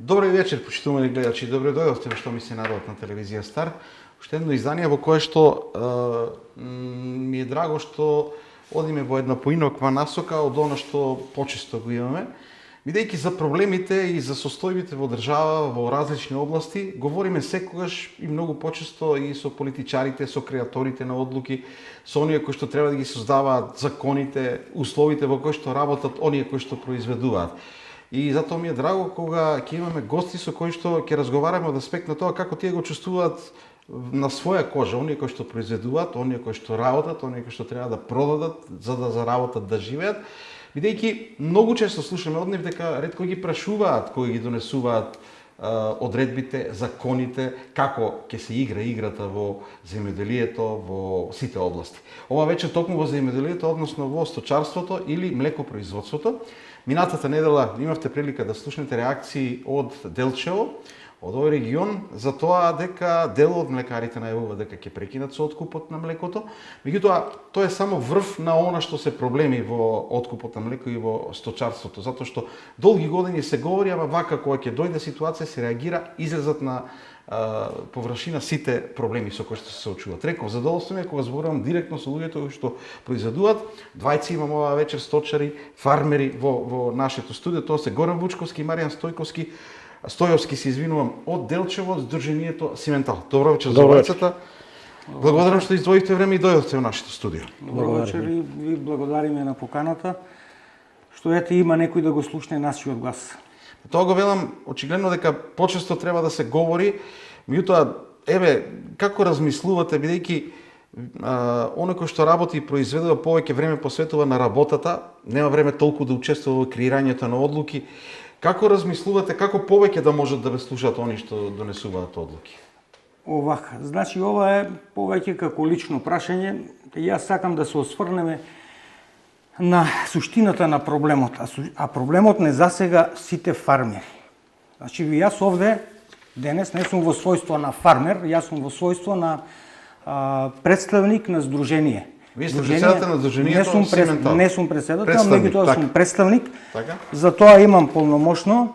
Добри вечер, почитувани гледачи. Добре дојдовте во Што мисли народот на телевизија Стар. Уште едно издание во кое што ми е драго што одиме во една поинаква насока од она што почесто го имаме. Бидејќи за проблемите и за состојбите во држава, во различни области, говориме секогаш и многу почесто и со политичарите, со креаторите на одлуки, со оние кои што треба да ги создаваат законите, условите во кои што работат оние кои што произведуваат. И затоа ми е драго кога ќе имаме гости со кои што ќе разговараме од аспект на тоа како тие го чувствуваат на своја кожа, оние кои што произведуваат, оние кои што работат, оние кои што треба да продадат за да заработат, да живеат. Бидејќи многу често слушаме од нив дека ретко ги прашуваат кои ги донесуваат одредбите, законите, како ќе се игра играта во земјоделието, во сите области. Ова вече токму во земјоделието, односно во сточарството или млекопроизводството. Минатата недела имавте прилика да слушнете реакции од Делчево, од овој регион, за тоа дека дел од млекарите најавува дека ќе прекинат со откупот на млекото. Меѓутоа, тоа е само врв на она што се проблеми во откупот на млеко и во сточарството, затоа што долги години се говори, ама вака кога ќе дојде ситуација се реагира, излезат на површина сите проблеми со кои што се соочуваат. Реков, задоволство ми е кога зборувам директно со луѓето кои што произведуваат. Двајци имам оваа вечер сточари, фармери во нашето студио, тоа се Горан Вучковски и Маријан Стојовски се извинувам од Делчево, Сдруженијето Симентал. Добро вечер за двајцата. Благодарам што издвоивте време и дојдовте во нашето студио. Добро вечер и ви благодариме на поканата, што ете има некој да го слушне нашиот глас. Тоа го велам очигледно дека почесто треба да се говори, меѓутоа еве како размислувате бидејќи оној кој што работи и произведува повеќе време посветува на работата, нема време толку да учествува во креирањето на одлуки. Како размислувате како повеќе да можат да ве слушаат они што донесуваат одлуки? Овака, значи ова е повеќе како лично прашање. Јас сакам да се осврнеме на суштината на проблемот, а проблемот не засега сите фармери. Значи, јас овде денес не сум во својство на фармер, јас сум во својство на представник на здружение. Вие сте председател на здружението Симентал. Не сум председател, меѓутоа сум представник. Така? Затоа имам полномошно.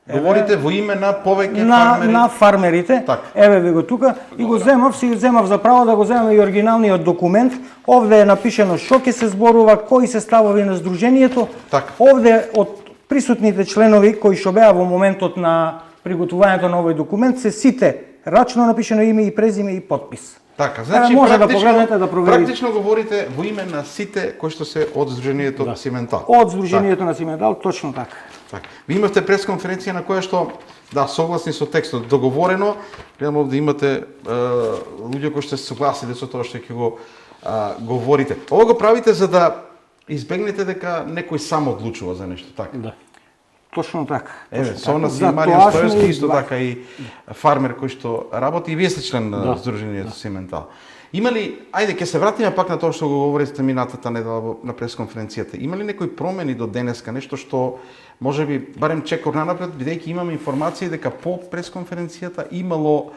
Говорите во име на повеќе фармери. На фармерите. Так. Еве ви го тука и го земав за право да го земам и оригиналниот документ. Овде е напишано што ќе се зборува, кои се ставови на здружението. Так. Овде од присутните членови кои што беа во моментот на приготувањето на овој документ се сите рачно напишано име и презиме и потпис. Така, значи може да погледнете да проверите. Практично говорите во име на сите кои што се од Сдруженијето Симентал. Од Сдруженијето на Симентал, точно така. Так. Ви имавте пресконференција на која што, да, согласни со текстот, договорено, гледам овде имате луѓе кои што се согласиле со тоа што ќе го говорите. Ова го правите за да избегнете дека некој сам одлучува за нешто, така? Да. Точно така. Еве, со нас и Маријан Стојовски, исто така и фармер кој што работи и вие сте член на Сдруженијето Симентал. Има ли, ајде ќе се вратиме пак на тоа што го говорите минатата недела на пресконференцијата. Има ли некои промени до денеска, нешто што можеби барем чекор нанапред, бидејќи имаме информации дека по пресконференцијата имало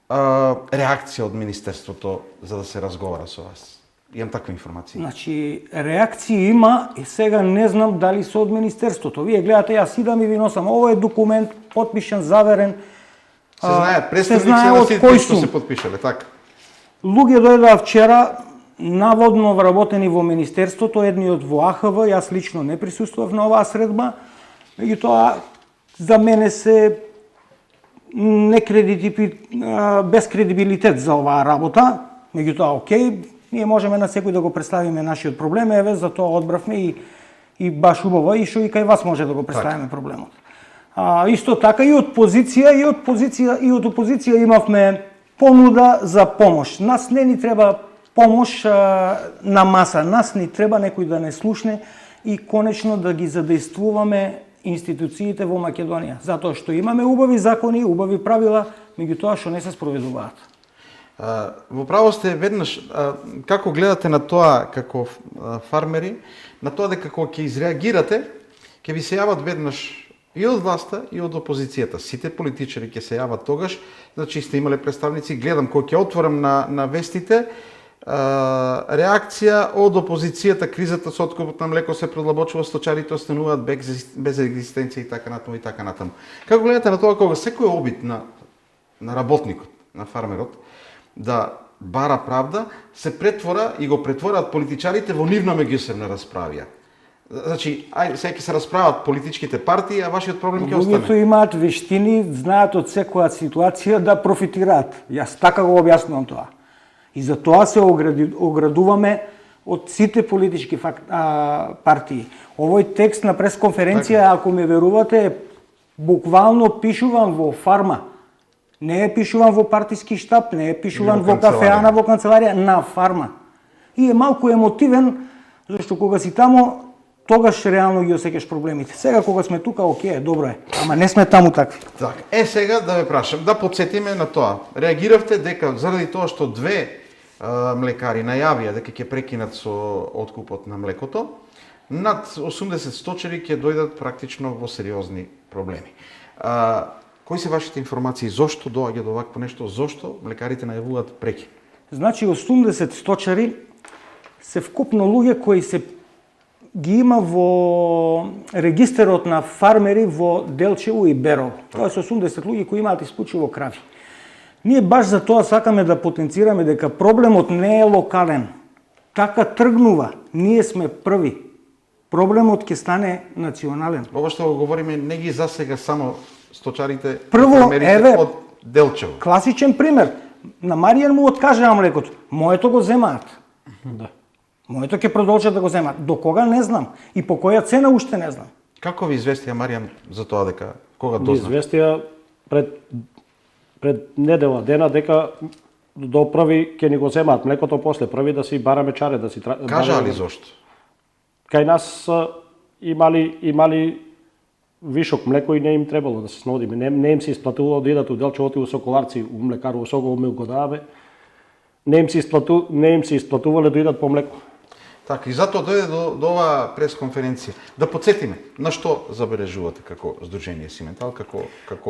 реакција од министерството за да се разговара со вас? Имам таква информација. Значи, реакција има и сега не знам дали се од министерството. Вие гледате, јас идам и ви носам. Ово е документ, потпишан, заверен. Се знае, представници на сите што се потпишале, така? Луѓе дојдоа вчера, наводно вработени во министерството, едниот во АХВ, јас лично не присуствував на оваа средба, меѓутоа за мене се без кредибилитет за оваа работа, меѓутоа окей, ние можеме на секој да го представиме нашиот проблем, еве за тоа одбравме и баш убаво и што и кај вас може да го представиме проблемот. Исто така и од опозиција имавме понуда за помош. Нас не ни треба помош на маса, нас ни треба некој да не слушне и конечно да ги задействуваме институциите во Македонија, затоа што имаме убави закони, убави правила, меѓутоа што не се спроведуваат. Во право сте веднаш, како гледате на тоа како фармери, на тоа дека кога ќе изреагирате, ќе ви се јават веднаш и од власта и од опозицијата. Сите политичари ќе се јават тогаш, значи сте имале представници, гледам кога ќе отворам на вестите, реакција од опозицијата, кризата со откупот на млеко се продлабочува, сточарите остануваат без екзистенција и така натаму и така натаму. Како гледате на тоа кога секој обид на работникот, на фармерот да бара правда, се претвора и го претвораат политичарите во нивна меѓусебна расправија? Значи, сега ќе се расправат политичките партии, а вашиот проблем ќе остане. Луѓето имаат вештини, знаат од секоја ситуација да профитираат. Јас така го објаснувам тоа. И за тоа се оградуваме од сите политички партии. Овој текст на пресконференција, ако ме верувате, буквално пишуван во фарма. Не е пишуван во партиски штаб, не е пишуван во кафеана, во канцеларија, на фарма. И е малку емотивен, зашто кога си тамо, тогаш реално ги осеќаш проблемите. Сега кога сме тука, окей, добро е, ама не сме таму такви. Така, сега да ве прашам, да подсетиме на тоа. Реагиравте дека заради тоа што две млекари најавија дека ќе прекинат со откупот на млекото, над 80 сточари ќе дојдат практично во сериозни проблеми. Кои се вашите информации, зошто доаѓа до вакво нешто, зошто млекарите најавуваат прекин? Значи 80 сточари се вкупно луѓе кои се ги има во регистарот на фармери во Делчево и Берово. Тоа се 80 луѓе кои имаат исклучиво крави. Ние баш за тоа сакаме да потенцираме дека проблемот не е локален. Така тргнува. Ние сме први. Проблемот ќе стане национален. Ова што го говориме не ги засега само сточарите, фермерите од Делчево. Класичен пример. На Маријан му откажаа млекото. Моето го земаат. Да. Моето ќе продолжат да го земаат. До кога не знам. И по која цена уште не знам. Како ви известија Маријан за тоа дека кога Ми дозна? известија пред недела дена дека до први ќе ни го земаат млекото, после први да си бараме чаре, да си Кажа ли зошто? Кај нас имали вишок млеко и не им требало да се снодиме. Не им се исплатувало да идат у Делчево, у Соколарци, у млекару, у Сокол, го даваме. Не им се исплатувале да идат по млеко. Така, и затоа дојде до оваа пресконференција. Да подсетиме, на што забележувате како Сдружение Симентал, како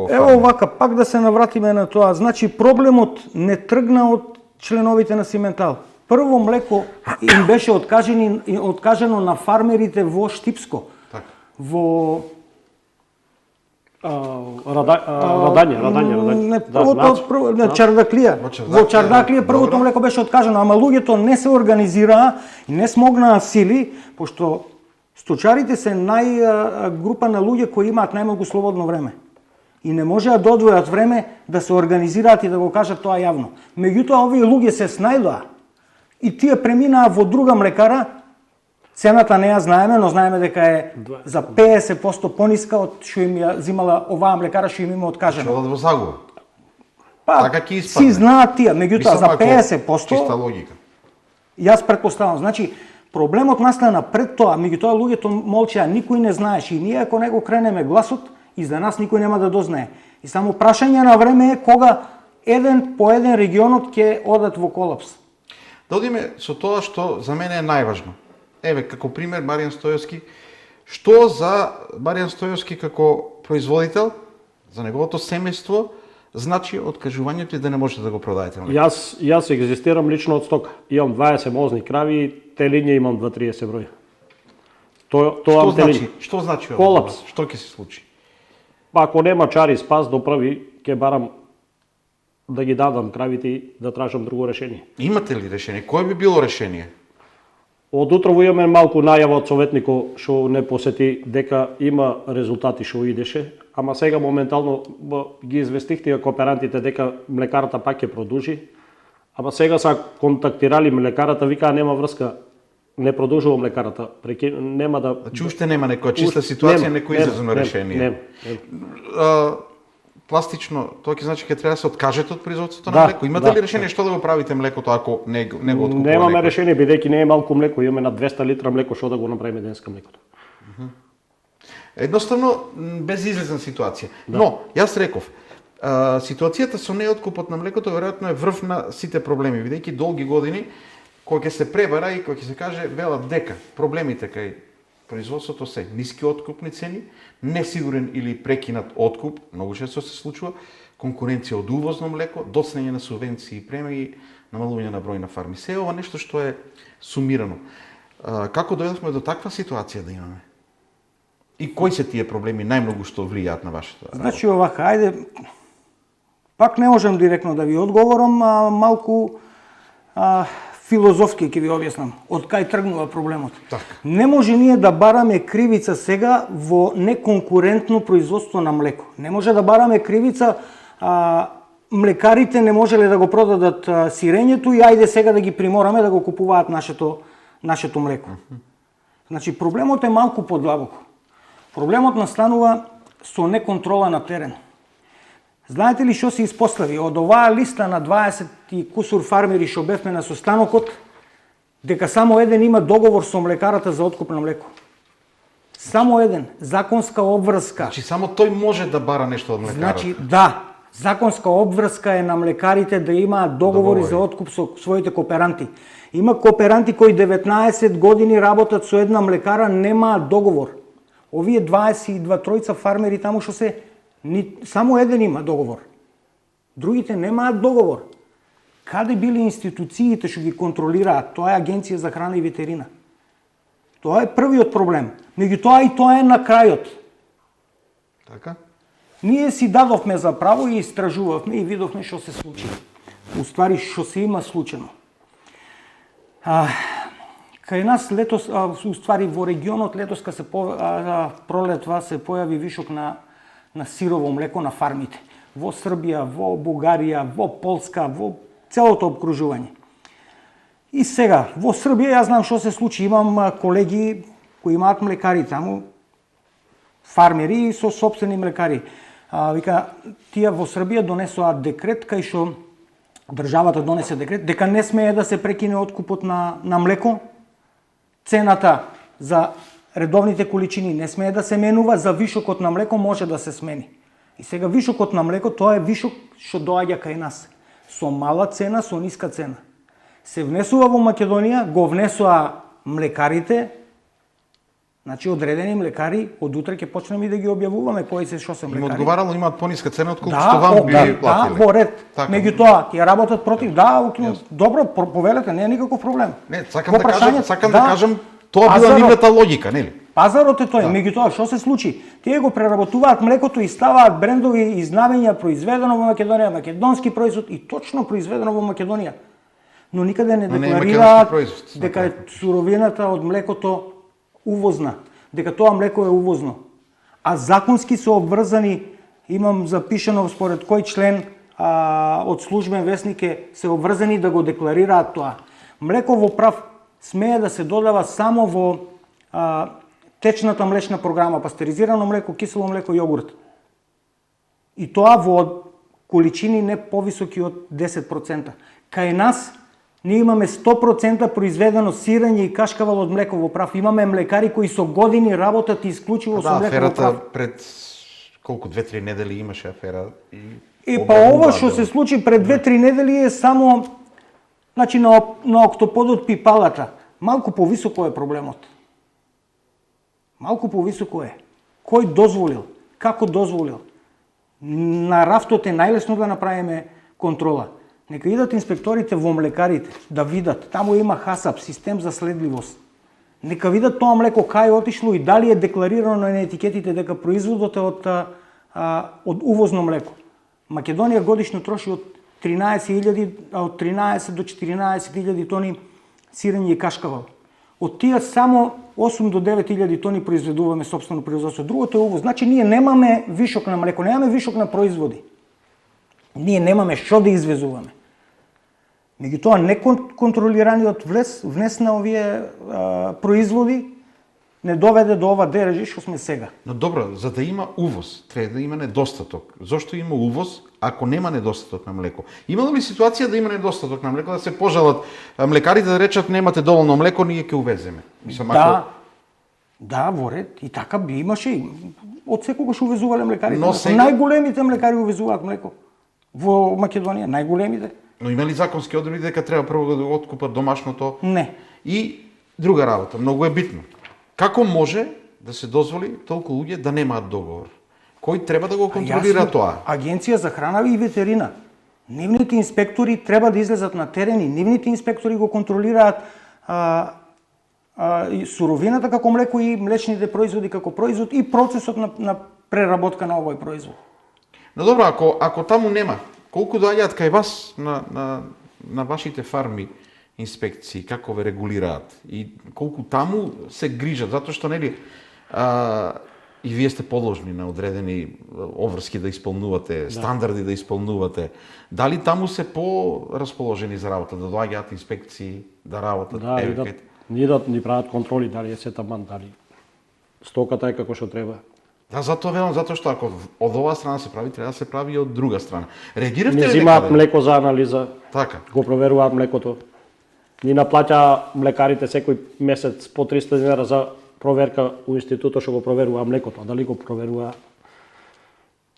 Ево овака, пак да се навратиме на тоа. Значи, проблемот не тргна од членовите на Симентал. Прво млеко им беше откажено на фармерите во Штипско. Така. Во Радање. На Чардаклија. Во Чардаклија првото млеко беше откажано, ама луѓето не се организираа и не смогнаа сили, пошто сточарите се група на луѓе кои имаат најмногу слободно време. И не можеа да одвојат време да се организираат и да го кажат тоа јавно. Меѓутоа, овие луѓе се снајдоа и тие преминаа во друга млекара. Цената не ја знаеме, но знаеме дека е за 50% пониска од што им ја зимала оваа млекара што им има откажено. Што во загуба? Па, така ќе испадне. Си знаат тие, меѓутоа за 50%. Чиста логика. Јас претпоставам, значи проблемот настана пред тоа, меѓутоа луѓето молчеа, никој не знаеше и ние ако не го кренеме гласот, и за нас никој нема да дознае. И само прашање на време е кога еден по еден регионот ќе одат во колапс. Да одиме со тоа што за мене е најважно. Еве, како пример, Маријан Стојовски. Што за Маријан Стојовски како производител, за неговото семејство, значи откажувањето и да не можете да го продаете млеко? Јас екзистирам лично од стока. Имам 20 мозни крави и телиња имам 2-30 броја. Што значи ова? Колапс. Што ќе се случи? Па ако нема чари спас до први, ќе барам да ги дадам кравите и да тражам друго решение. Имате ли решение? Кое би било решение? Од утрово имаме малку најава од советникот што не посети дека има резултати што идеше, ама сега моментално ги известихте кооперантите дека млекарата пак ќе продолжи, ама сега са контактирали млекарата, викаа нема врска, не продолжува млекарата, нема да... Значи уште нема некоја чиста ситуација, некој изразно решение. Пластично, тоа ќе значи ќе треба да се откажете од производството на млеко. Имате ли решение што да го правите млекото ако не го откупува? Немаме решение, бидејќи не е малку млеко, имаме на 200 литра млеко, што да го направиме денеска млекото. Едноставно безизлезна ситуација. Но јас реков, ситуацијата со неоткупот на млекото веројатно е врв на сите проблеми, бидејќи долги години кога ќе се пребара и кога ќе се каже велат дека проблемите кај производството се ниски откупни цени, несигурен или прекинат откуп, многу често се случува, конкуренција од увозно млеко, доцнење на субвенции и премии, намалување на број на фарми. Се ова нешто што е сумирано. Како дојдовме до таква ситуација да имаме? И кои се тие проблеми најмногу што влијаат на вашата работа? Значи овака, ајде, пак не можам директно да ви одговорам, малку филозофски ќе ви објаснам од кај тргнува проблемот. Така. Не може ние да бараме кривица сега во неконкурентно производство на млеко. Не може да бараме кривица млекарите не можеле да го продадат сирењето и ајде сега да ги примораме да го купуваат нашето млеко. Значи проблемот е малку подлабоко. Проблемот настанува со неконтрола на терен. Знаете ли што се испостави? Од оваа листа на 20 и кусур фармери што бевме на состанокот, дека само еден има договор со млекарата за откуп на млеко. Само еден, законска обврска. Значи само тој може да бара нешто од млекарата. Значи да, законска обврска е на млекарите да имаат договори за откуп со своите кооперанти. Има кооперанти кои 19 години работат со една млекара, немаат договор. Овие 22-тројца фармери таму што се само еден има договор. Другите немаат договор. Каде били институциите што ги контролираат? Тоа е Агенција за храна и ветерина. Тоа е првиот проблем. Меѓутоа и тоа е на крајот. Така? Ние си дадовме за право и истражувавме и видовме што се случи. Уствари што се има случено. Кај нас летос, уствари во регионот летоска се пролетва се појави вишок на сирово млеко на фармите. Во Србија, во Бугарија, во Полска, во целото обкружување. И сега, во Србија јас знам што се случи. Имам колеги кои имаат млекари таму, фармери со сопствени млекари. Вика, тие во Србија донесоа декрет кај што државата донесе декрет дека не смее да се прекине откупот на млеко. Цената за редовните количини не смее да се менува, за вишокот на млеко може да се смени. И сега вишокот на млеко тоа е вишок што доаѓа кај нас. Со мала цена, со ниска цена. Се внесува во Македонија, го внесоа млекарите, значи одредени млекари, од утре ќе почнеме и да ги објавуваме кои се што се млекари. Им одговарало имаат пониска цена отколку што вам би платиле. Да, во ред. Меѓутоа, тие работат против, добро, повелете, не е никаков проблем. Не, сакам да кажам, тоа била нивната логика, нели? Пазарот е тој, меѓутоа што се случи? Тие го преработуваат млекото и ставаат брендови изнавења произведено во Македонија, македонски производ и точно произведено во Македонија. Но никаде не декларираат дека суровината од млекото увозна, дека тоа млеко е увозно. А законски се обврзани, имам запишано според кој член од службен весник се обврзани да го декларираат тоа. Млеко во прав смее да се додава само во течната млечна програма, пастеризирано млеко, кисело млеко, јогурт. И тоа во количини не повисоки од 10%. Кај нас ние имаме 100% произведено сирење и кашкавал од млеко во прав. Имаме млекари кои со години работат исклучиво со млеко во прав. Пред колку 2-3 недели имаше афера и па ова што се случи пред 2-3 недели е само значи на октоподот пипалата. Малку повисоко е проблемот. Малку повисоко е. Кој дозволил? Како дозволил? На рафтот е најлесно да направиме контрола. Нека идат инспекторите во млекарите да видат. Таму има ХАСАП, систем за следливост. Нека видат тоа млеко кај е отишло и дали е декларирано на етикетите дека производот е од увозно млеко. Македонија годишно троши од 13 до 14.000 тони сирење и кашкавал. Од тие само 8 до 9.000 тони произведуваме сопствено производство. Другото е уvoz. Значи ние немаме вишок на млеко, немаме вишок на производи. Ние немаме што да извезуваме. Меѓутоа неконтролираниот внес на овие производи не доведе до ова дережи што сме сега. Но добро, за да има увоз, треба да има недостаток. Зошто има увоз ако нема недостаток на млеко? Имало ли ситуација да има недостаток на млеко, да се пожалат млекарите да речат немате доволно млеко, ние ќе увеземе? Мислам, Да, во ред. И така би имаше. Од секогаш увезувале млекарите. Но сега... Најголемите млекари увезуваат млеко во Македонија, најголемите. Но има ли законски одредби дека треба прво да откупат домашното? Не. И друга работа, многу е битно. Како може да се дозволи толку луѓе да немаат договор? Кој треба да го контролира тоа? Агенција за храна и ветерина. Нивните инспектори треба да излезат на терен и нивните инспектори го контролираат и суровината како млеко и млечните производи како производ и процесот на преработка на овој производ. Но добро, ако таму нема, колку доаѓаат кај вас на вашите фарми инспекции, како ве регулираат и колку таму се грижат, затоа што нели и вие сте подложни на одредени обврски да исполнувате, стандарди да исполнувате. Дали таму се по-расположени за работа, да доаѓаат инспекции, да работат? Идат, ни прават контроли, дали е се таман, дали стоката е како што треба. Да, затоа велам, затоа што ако од оваа страна се прави, треба да се прави и од друга страна. Реагиравте ли? Не зимаат млеко за анализа, така. Го проверуваат млекото. Ни наплаќа млекарите секој месец по 300 dinara за проверка у институтот што го проверува млекото, а дали го проверува.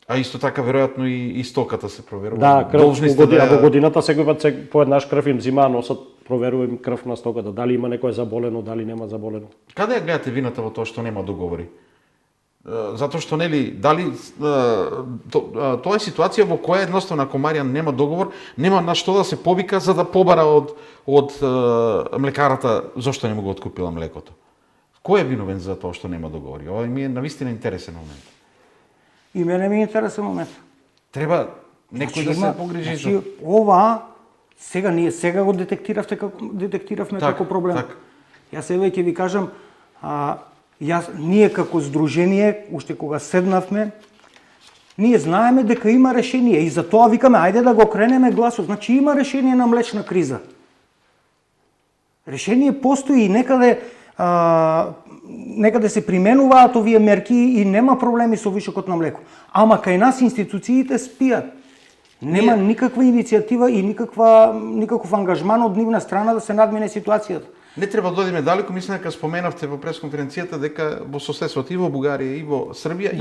А исто така веројатно и стоката се проверува. Да, крв во годината секој пат по еднаш крв им зима, носат, проверувам крв на стоката, дали има некој заболено, дали нема заболено. Каде ја гледате вината во тоа што нема договори? Затоа што нели дали тоа е ситуација во која едноставно ако Маријан нема договор, нема на што да се повика за да побара од млекарата зошто не му го откупила млекото. Кој е виновен за тоа што нема договори? Ова ми е навистина интересен момент. И мене ми е интересен момент. Треба некој да се погрижи за. Ова сега го детектиравме како проблем. Так. Јас еве ќе ви кажам, ние како здружение, уште кога седнавме, ние знаеме дека има решение и затоа викаме ајде да го кренеме гласот. Значи има решение на млечна криза. Решение постои и некаде се применуваат овие мерки и нема проблеми со вишокот на млеко. Ама кај нас институциите спијат. Нема никаква иницијатива и никаков ангажман од нивна страна да се надмине ситуацијата. Не треба да одиме далеко, мислам дека споменавте во пресконференцијата дека во соседството и во Бугарија и во Србија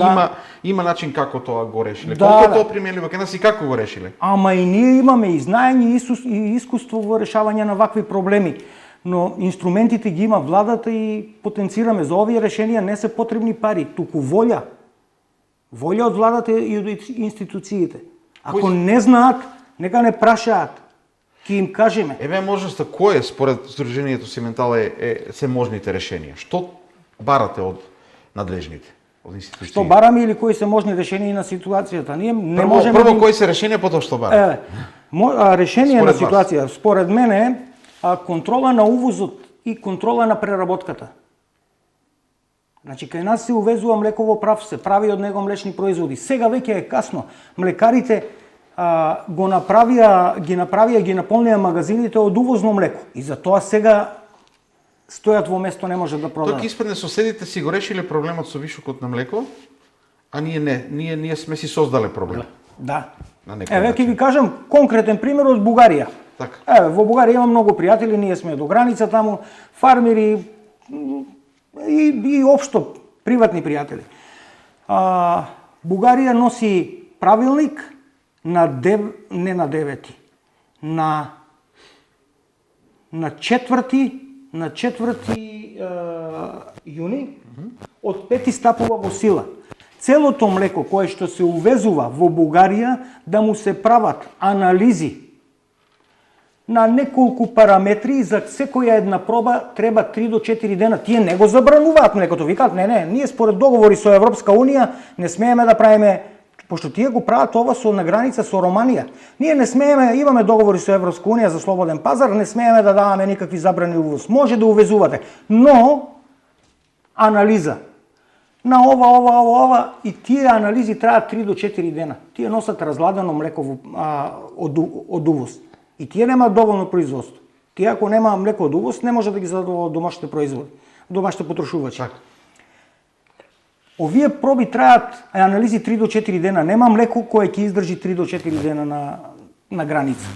има начин како тоа го решиле. Колку тоа применливо кај нас и како го решиле? Ама и ние имаме и знаење и искуство во решавање на вакви проблеми. Но инструментите ги има владата и потенцираме. За овие решенија не се потребни пари, туку волја. Волја од владата и од институциите. Ако не знаат, нека не прашаат. Ки им кажеме. Еве можноста кој според Сдруженијето Симентал се можните решенија? Што барате од надлежните, од институциите? Што бараме или кои се можни решенија на ситуацијата? Ние не можеме. Прво кои се решенија, потоа што барате? Решение на ситуација според мене е контрола на увозот и контрола на преработката. Значи, кај нас се увезува млеко во прав, се прави од него млечни производи. Сега веќе е касно. Млекарите ги наполнија магазините од увозно млеко. И затоа сега стојат во место, не може да продадат. Тоа испадне соседите си го решиле проблемот со вишокот на млеко, а ние не. Ние сме си создале проблем. Да. Еве ќе ви кажам конкретен пример од Бугарија. Така. Во Бугарија има многу пријатели, ние сме до граница таму, фармери и општо приватни пријатели. Бугарија носи правилник на 4 јуни од 5 стапува во сила. Целото млеко кое што се увезува во Бугарија да му се прават анализи на неколку параметри, за секоја една проба треба 3 до 4 дена. Тие не го забрануваат млекото, викаат не, ние според договори со Европска унија не смееме да правиме, пошто тие го прават ова на граница со Романија. Ние не смееме, имаме договори со Европска унија за слободен пазар, не смееме да даваме никакви забрани увоз. Може да увезувате, но анализа на ова и тие анализи траат 3 до 4 дена. Тие носат разладено млеко од увоз. И тие немаат доволно производство. Тие ако нема млеко од увоз, не може да ги задоволат домашните производи, домашните потрошувачи. Так. Овие проби траат анализи 3 до 4 дена. Нема млеко кое ќе издржи 3 до 4 дена на граница.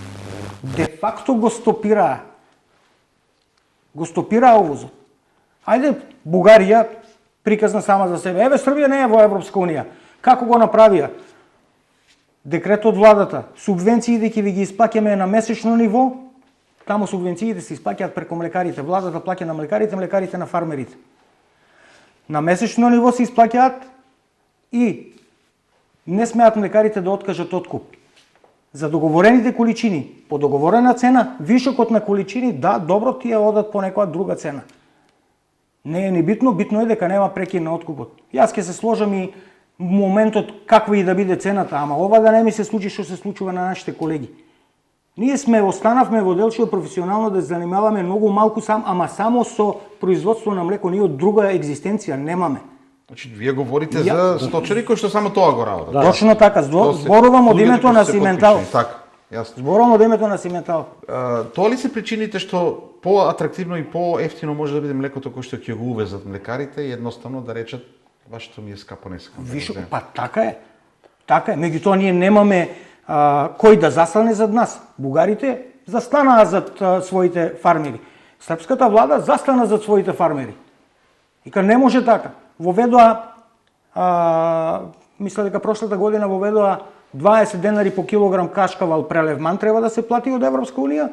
Де факто го стопираа. Го стопираа увозот. Ајде, Бугарија приказна сама за себе. Еве, Србија не е во Европска унија. Како го направија? Декрет од владата, субвенциите ќе ви ги исплаќаме на месечно ниво, таму субвенциите се исплаќаат преку млекарите, владата плаќа на млекарите, млекарите на фармерите. на месечно ниво се исплаќаат и не смеат млекарите да откажат откуп. За договорените количини, по договорена цена, вишокот на количини, да, добро, тие одат по некоја друга цена. Не е ни битно, битно е дека нема прекин на откупот. Јас ќе се сложам и моментот каква и да биде цената, ама ова да не ми се случи што се случува на нашите колеги. Ние останавме во Делчево професионално да се занимаваме многу малку ама само со производство на млеко, ние од друга екзистенција немаме. Значи, вие говорите за сточари кои што само тоа го работат. Да. Точно така, зборувам од името на Симентал. Така, јасно. Зборувам од името на Симентал. Тоа ли се причините што поатрактивно и поевтино може да биде млекото кој што ќе го увезат млекарите и едноставно да речат вашето ми е скапо, не сакам. Вишо, па така е. Така е. Меѓутоа ние немаме кој да застане зад нас. Бугарите застанаа зад своите фармери. Српската влада застана зад своите фармери. Ика не може така. Воведоа, мисля дека прошлата година воведоа 20 денари по килограм кашкавал прелевман треба да се плати од Европска унија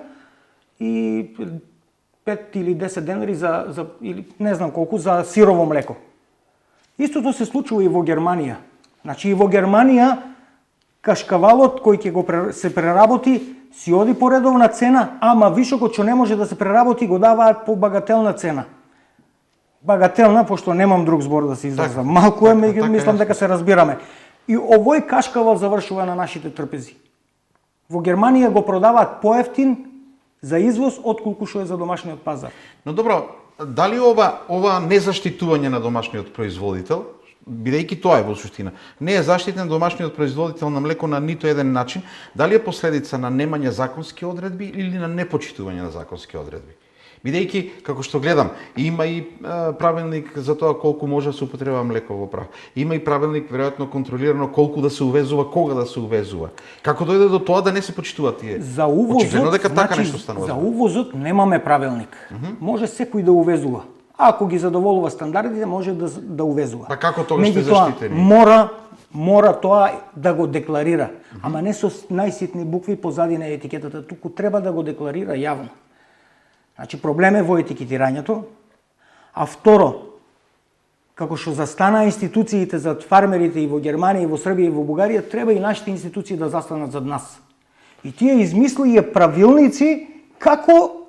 и 5 или 10 денари за или не знам колку за сирово млеко. Истото се случува и во Германија. Значи и во Германија кашкавалот кој ќе го се преработи си оди по редовна цена, ама вишокот што не може да се преработи го даваат по багателна цена. Багателна, пошто немам друг збор да се изразам. Малку е, мислам дека се разбираме. И овој кашкавал завршува на нашите трпези. Во Германија го продаваат поевтин за извоз отколку што е за домашниот пазар. Но добро, дали ова незаштитување на домашниот производител, бидејќи тоа е во суштина, не е заштитен домашниот производител на млеко на нито еден начин, дали е последица на немање законски одредби или на непочитување на законски одредби? Бидејќи, како што гледам, има и правилник за тоа колку може да се употреба млеко во прав. Има и правилник веројатно контролирано колку да се увезува, кога да се увезува. Како дојде до тоа да не се почитуваат тие? За увозот, очигледно дека така нешто станува. За увозот немаме правилник. Може секој да увезува. Ако ги задоволува стандардите, може да увезува. Па како тогаш сте заштитени? Мора тоа да го декларира, ама не со најситни букви позади на етикетата, туку треба да го декларира јавно. Значи, проблем е во етикетирањето, а второ, како што застана институциите зад фармерите и во Германија, и во Србија, и во Бугарија, треба и нашите институции да застанат зад нас. И тие измислија правилници како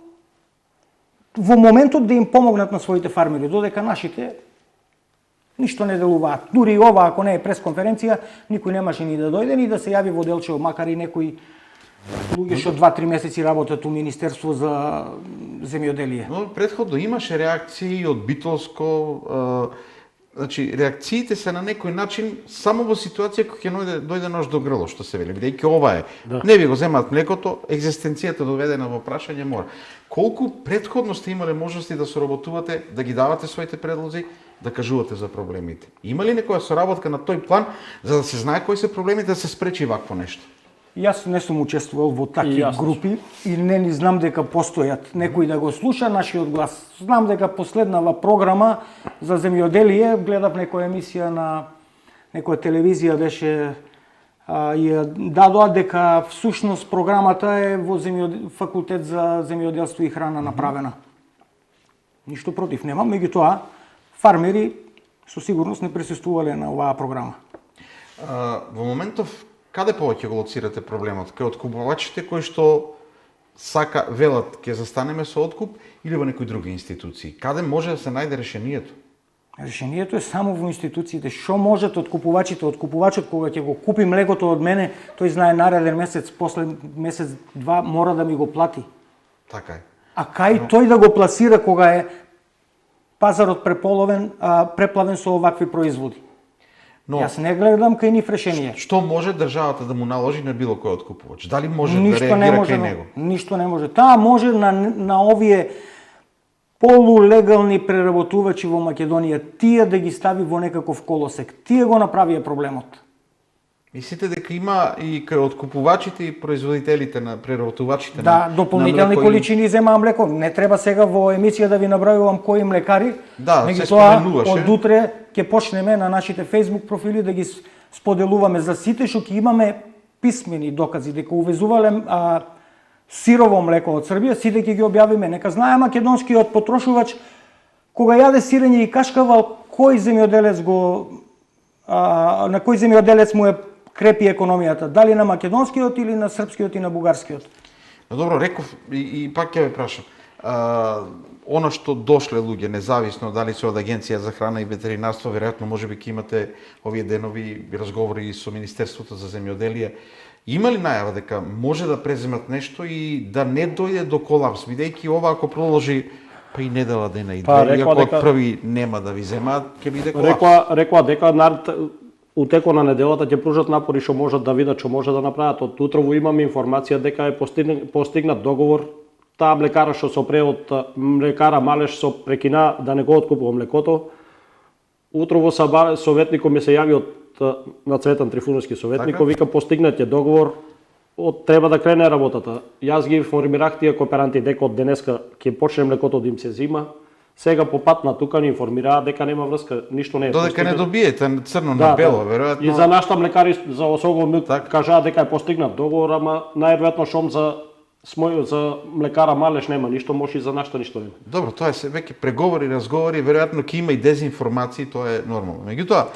во моментот да им помогнат на своите фармери, додека нашите ништо не делуваат. Дури и ова, ако не е пресконференција, никој немаше ни да дојде, ни да се јави во Делчево, макар и некои луѓе што 2-3 месеци работат у Министерство за земјоделие. Но претходно имаше реакции од Битолско, значи реакциите се на некој начин само во ситуација кога ќе дојде нож до грло, што се вели, бидејќи ова е. Да. Не ви го земаат млекото, екзистенцијата доведена во прашање мора. Колку претходно сте имале можности да соработувате, да ги давате своите предлози, да кажувате за проблемите? Има ли некоја соработка на тој план за да се знае кои се проблемите, да се спречи вакво нешто? Јас не сум учествувал во такви групи и не ни знам дека постојат некој да го слуша нашиот глас. Знам дека последнава програма за земјоделие, гледав некоја емисија на некоја телевизија беше ја дадоа дека всушност програмата е во факултет за земјоделство и храна направена. Ништо против немам, меѓутоа фармери со сигурност не присуствувале на оваа програма. Во моментов каде повеќе го лоцирате проблемот? Кај откупувачите кои што велат ќе застанеме со откуп или во некои други институции? Каде може да се најде решението? Решението е само во институциите. Што можат откупувачите? Откупувачот кога ќе го купи млекото од мене, тој знае нареден месец, после месец-два мора да ми го плати. Така е. А кај тој да го пласира кога е пазарот преплавен со овакви производи? Но јас не гледам кај нив решение. Што може државата да му наложи на било кој откупувач? Дали може да реагира кај него? Ништо не може. Таа може на овие полулегални преработувачи во Македонија, тие да ги стави во некаков колосек. Тие го направија проблемот. Мислите дека има и кај откупувачите и производителите на преработувачите на дополнителни количини земаа млеко. Не треба сега во емисија да ви набројувам кои млекари. Да, се споменуваше. Од утре ќе почнеме на нашите Facebook профили да ги споделуваме за сите што ќе имаме писмени докази дека увезувале сирово млеко од Србија, сите ќе ги објавиме. Нека знае македонскиот потрошувач кога јаде сирење и кашкавал кој земјоделец на кој земјоделец му е крепи економијата, дали на македонскиот или на српскиот и на бугарскиот? Но добро, реков и пак ќе ве прашам. Оно што дошле луѓе, независно дали се од Агенција за храна и ветеринарство, веројатно можеби ќе имате овие денови разговори со Министерството за земјоделие. Има ли најава дека може да преземат нешто и да не дојде до колапс, бидејќи ова ако продолжи па и недела дена и две, иако од први нема да ви земаат, ќе биде колапс. Рекла дека у текот на неделата ќе пружат напори што можат да видат што може да направат. Од утрово имаме информација дека е постигнат договор. Таа млекара што се опре од млекара Малеш се прекина да не го откупува млекото. Утрово советникот ми се јави на Цветан Трифуновски советникот, вика постигнат е договор, треба да крене работата. Јас ги информирах тие кооперанти дека од денеска ќе почне млекото да им се зима. Сега по пат на тука ни информираа дека нема врска, ништо не е. Додека не добиете црно на бело, веројатно. И за нашата млекари за Осогово Милк кажаа дека е постигнат договор, ама најверојатно шом за млекара Малеш нема ништо, може и за нашата ништо нема. Добро, тоа е се веќе преговори, разговори, веројатно ќе има и дезинформации, тоа е нормално. Меѓутоа,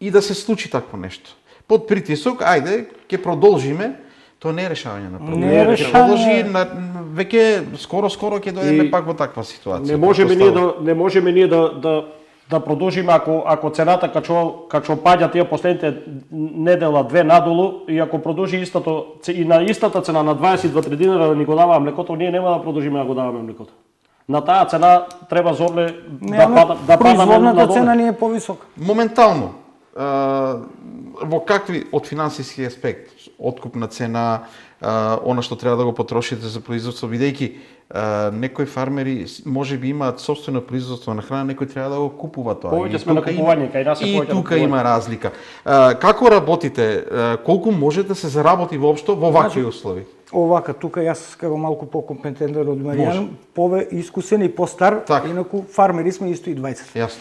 и да се случи такво нешто. Под притисок, ајде, ќе продолжиме. Тоа не е решавање на проблемот. Не е решавање. Веќе скоро ќе дојдеме пак во таква ситуација. Не можеме ние да продолжиме ако цената качо паѓа тие последните недела две надолу и ако продолжи истото и на истата цена на 22-3 динара да ни го даваа млекото, ние нема да продолжиме да го даваме млекото. На таа цена треба зорле да пада производната цена ни е повисока. Моментално во какви од финансиски аспект, откупна цена, она што треба да го потрошите за производство, бидејќи некои фармери можеби имаат сопствено производство на храна, некои треба да го купуваат тоа. Повеќе сме на купување, кај нас е повеќе. И тука има разлика. Како работите? Колку може да се заработи воопшто во вакви услови? Овака, тука јас како малку покомпетентен од Маријан, искусен и постар, инаку фармери сме исто и двајцата. Јасно.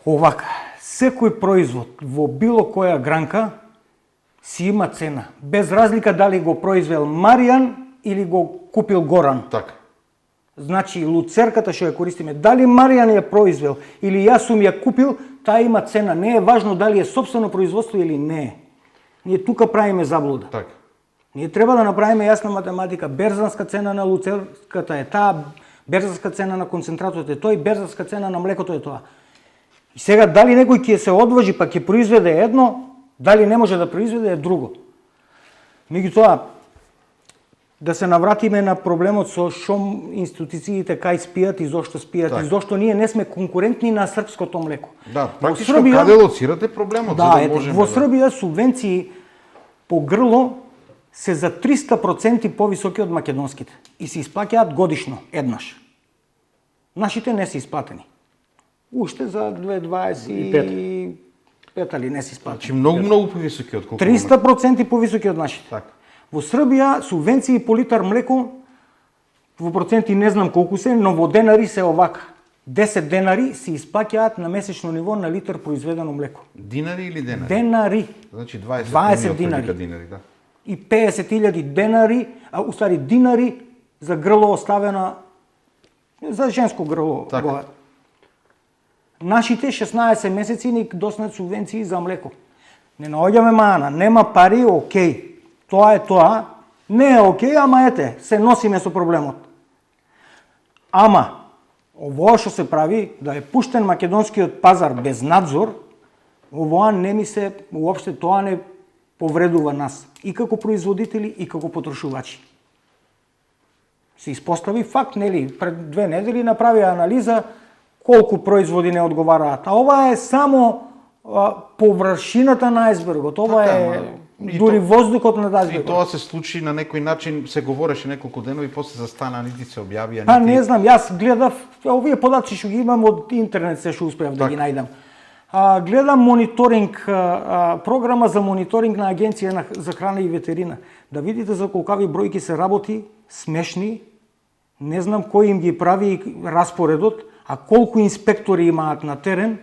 Овака, секој производ во било која гранка си има цена, без разлика дали го произвел Маријан или го купил Горан. Така. Значи, луцерката што ја користиме, дали Маријан ја произвел или јас сум ја купил, таа има цена. Не е важно дали е собствено производство или не е. Ние тука правиме заблуда. Така. Ние треба да направиме јасна математика. Берзанска цена на луцерката е таа, берзанска цена на концентратот е тој, берзанска цена на млекото е тоа. И сега дали некој ќе се одважи па ќе произведе едно, дали не може да произведе е друго. Меѓутоа, да се навратиме на проблемот со шо институциите кај спијат и зошто спијат и зошто ние не сме конкурентни на српското млеко. Да, практично каде лоцирате проблемот, за да можеме. Во Србија субвенции по грло се за 300% повисоки од македонските и се исплаќаат годишно еднаш. Нашите не се исплатени. Уште за 2025 али не се исплатени. Значи многу повисоки од колку? 300% повисоки од нашите. Така. Во Србија субвенции по литар млеко во проценти не знам колку се, но во денари се овака. 10 денари се исплаќаат на месечно ниво на литар произведено млеко. Динари или денари? Денари. Значи 20 динари. Да. И 50.000 денари, уствари динари за грло оставена, за женско грло. Така. Нашите 16 месеци ни доснат субвенции за млеко. Не наоѓаме мана, нема пари, окей. Тоа е тоа, не е окей, ама ете, се носиме со проблемот. Ама, овоа што се прави, да е пуштен македонскиот пазар без надзор, овоа не ми се, уопште тоа не повредува нас, и како производители, и како потрошувачи. Се испостави факт, нели, пред 2 недели направи анализа колку производи не одговараат. А ова е само површината на ајсбергот, ова е дури воздухот на ајсбергот. И тоа се случи на некој начин, се говореше неколку денови, после застана, нити се објавија, нити... Па не знам, јас гледав, овие податци што ги имам од интернет се што успеав да ги најдам. Гледам мониторинг, програма за мониторинг на Агенција за храна и ветерина. Да видите за колкави бројки се работи, смешни, не знам кој им ги прави распоредот, а колку инспектори имаат на терен,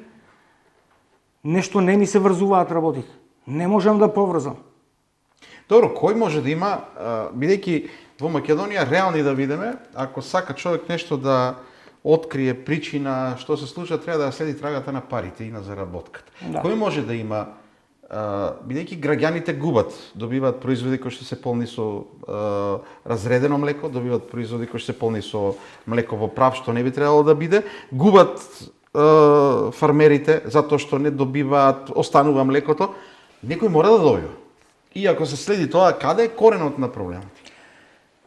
нешто не ми се врзуваат работите. Не можам да поврзам. Добро, кој може да има, бидејќи во Македонија реални да видиме, ако сака човек нешто да открие причина што се случува, треба да следи трагата на парите и на заработката. Да. Кој може да има, бидејќи граѓаните губат, добиваат производи кои што се полни со разредено млеко, добиваат производи кои што се полни со млеко во прав, што не би требало да биде, губат фармерите затоа што не добиваат, останува млекото, некој мора да добива. И ако се следи тоа, каде е коренот на проблемот?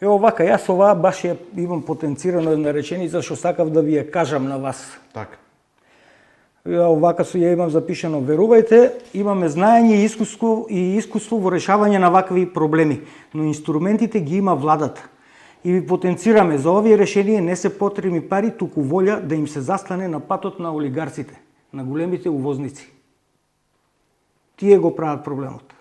Ево вака, јас ова баш ја имам потенцирано една реченица што сакав да ви ја кажам на вас. Така. Овака ја имам запишано. Верувајте, имаме знаење и искуство во решавање на вакви проблеми, но инструментите ги има владата. И ви потенцираме, за овие решенија не се потребни пари, туку волја да им се застане на патот на олигарците, на големите увозници. Тие го прават проблемот.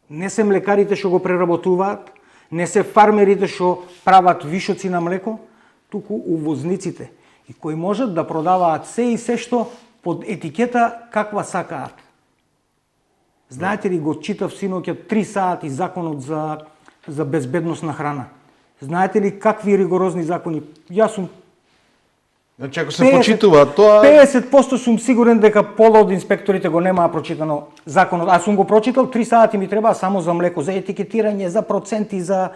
Не се млекарите што го преработуваат, не се фармерите што прават вишоци на млеко, туку увозниците. И кои можат да продаваат се и се што под етикета каква сакаат. Знаете ли, го читав синоќа 3 сати законот за безбедност на храна. Знаете ли какви ригорозни закони? Јас сум Значи, ако се почитува тоа... 50% сум сигурен дека пола од инспекторите го немаа прочитано законот. Аз сум го прочитал, 3 сати ми требаа само за млеко, за етикетирање, за проценти, за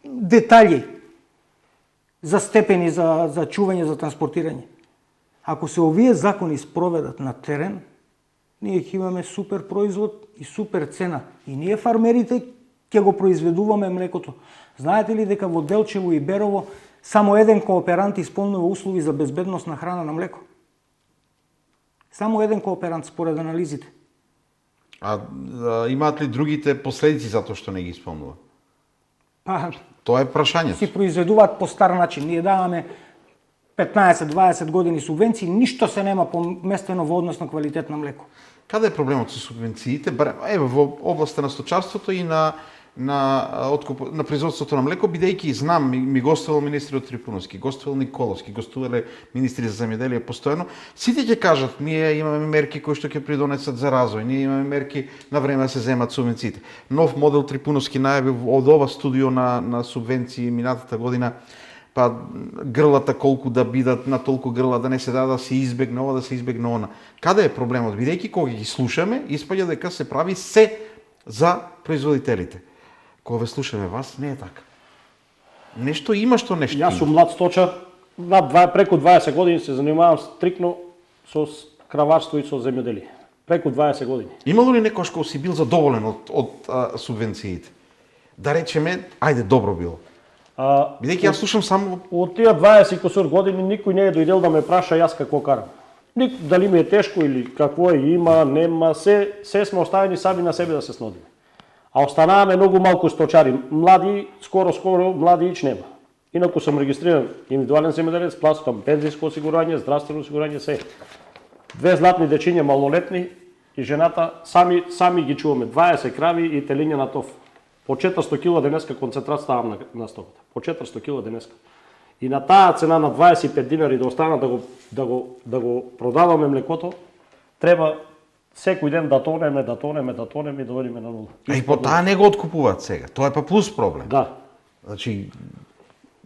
детали, за степени, за чување, за транспортирање. Ако се овие закони спроведат на терен, ние ќе имаме супер производ и супер цена. И ние фармерите ќе го произведуваме млекото. Знаете ли дека во Делчево и Берово само еден кооперант исполнува услови за безбедност на храна на млеко? Само еден кооперант според анализите. А имаат ли другите последици затоа што не ги исполнува? Па, Тоа е прашањето. си произведуваат по стар начин. Ние даваме 15-20 години субвенции, ништо се нема поместено во однос на квалитет на млеко. Каде е проблемот со субвенциите? Ево во областа на сточарството и на производството на млеко, бидејќи знам, ми гостувал министрот Трифуновски, гостувал Николовски, гостувале министри за земјоделие постојано. Сите ќе кажат, ние имаме мерки кои што ќе придонесат за развој, ние имаме мерки на време да се земат субвенциите. Нов модел Трифуновски најави од ова студио на субвенции минатата година, па грлата колку да бидат, на толку грла да не се даде, да се избегне ова, да се избегне она. Каде е проблемот? Бидејќи кога ги слушаме, испаѓа дека се прави се за производителите. Кога ве слушаме вас, не е така. Нешто има што нешто. Јас сум млад сточар, преку 20 години се занимавам стрикно со краварство и со земјоделие. Преку 20 години. Имало ли некој што си бил задоволен од субвенциите? Да речеме, ајде, добро било. Бидејќи јас слушам само... Од тие 20 кусур години никој не е дојдел да ме праша јас какво карам. Дали ми е тешко или какво е, има, нема, се сме оставени сами на себе да се снодиме. А останаваме многу малку сточари, млади, скоро млади ич нема. Инаку сум регистриран индивидуален земјоделец, плаќам пензијско осигурање, здравствено осигурање, се. 2 златни дечиња малолетни и жената сами ги чуваме, 20 крави и телиња на тоф. По 400 кг денеска концентрат ставам на стоката. По 400 кг денеска. И на таа цена на 25 динари да остана да го продаваме млекото, треба секој ден да тонеме и да одиме на нула. И по таа не го откупуваат сега. Тоа е па плюс проблем. Да. Значи,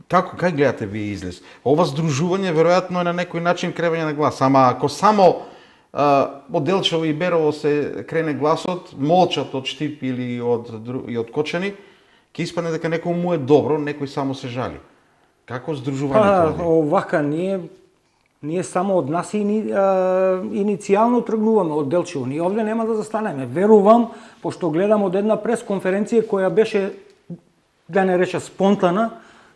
кај гледате вие излез? Ова здружување веројатно е на некој начин кревање на глас. Ама ако само од Делчево и Берово се крене гласот, молчат од Штип или од Кочани, ќе испадне дека некој му е добро, некој само се жали. Како здружувањето? Овака, ние само од нас иницијално тргнуваме од Делчево. Ние овде нема да застанеме. Верувам, пошто гледам од една пресконференција која беше, да не реча, спонтана,